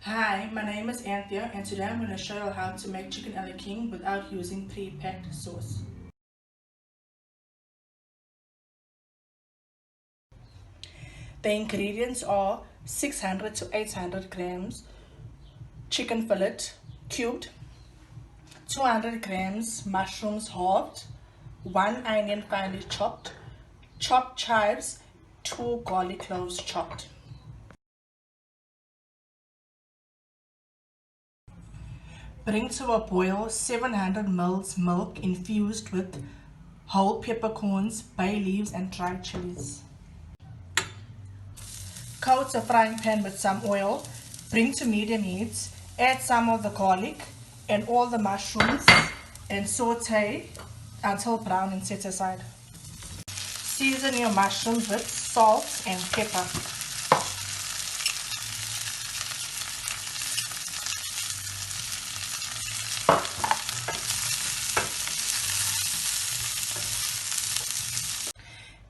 Hi, my name is Anthea and today I'm going to show you how to make chicken a la king without using pre-packed sauce. The ingredients are 600 to 800 grams chicken fillet cubed, 200 grams mushrooms halved, 1 onion finely chopped, chopped chives, 2 garlic cloves chopped. Bring to a boil 700 ml milk infused with whole peppercorns, bay leaves and dried chilies. Coat a frying pan with some oil, bring to medium heat, add some of the garlic and all the mushrooms and saute until brown and set aside. Season your mushrooms with salt and pepper.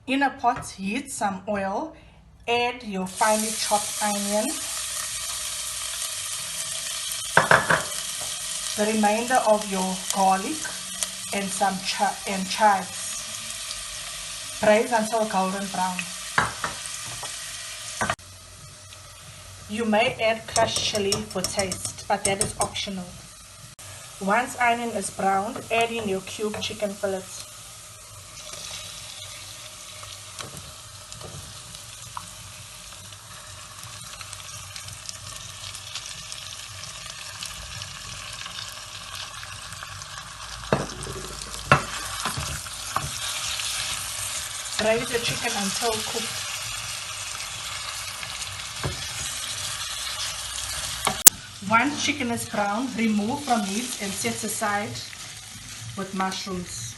In a pot, heat some oil, add your finely chopped onion, the remainder of your garlic and some chives. Braise until golden brown. You may add crushed chili for taste, but that is optional. Once onion is browned, add in your cubed chicken fillets. Braise the chicken until cooked. Once chicken is brown, remove from heat and set aside with mushrooms.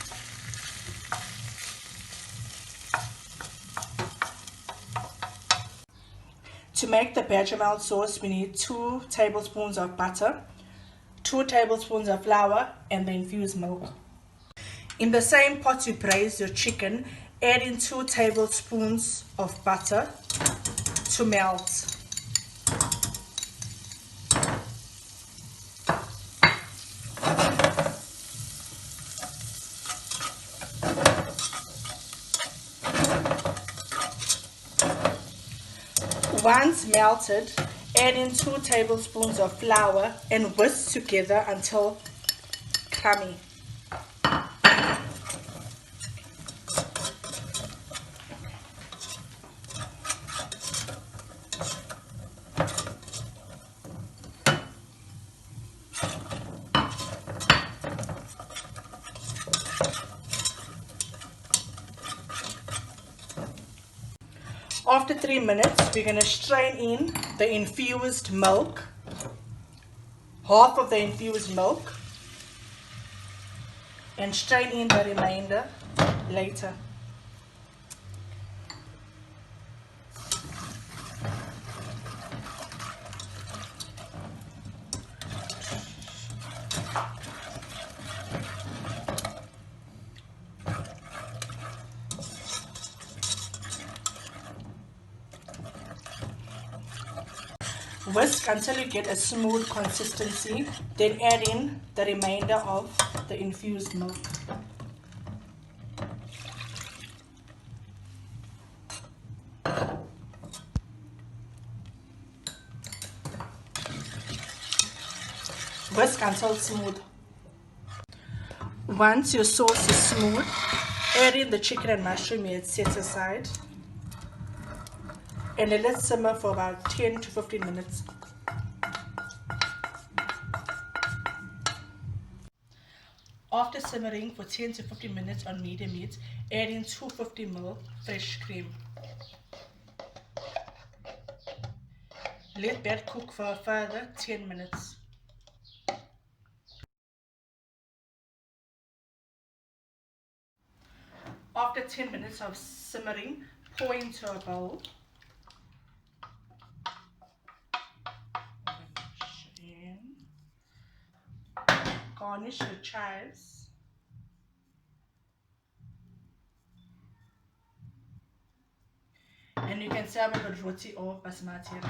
To make the bechamel sauce, we need 2 tablespoons of butter, 2 tablespoons of flour, and the infused milk. In the same pot you braise your chicken, add in 2 tablespoons of butter to melt. Once melted, add in 2 tablespoons of flour and whisk together until crummy. After 3 minutes, we're going to strain in the infused milk, half of the infused milk, and strain in the remainder later. Whisk until you get a smooth consistency, then add in the remainder of the infused milk. Whisk until smooth. Once your sauce is smooth, add in the chicken and mushroom you had set aside and let it simmer for about 10 to 15 minutes. After simmering for 10 to 15 minutes on medium heat, add in 250 ml fresh cream. Let that cook for a further 10 minutes. After 10 minutes of simmering, pour into a bowl. Garnish with chives. And you can serve it with roti or basmati rice.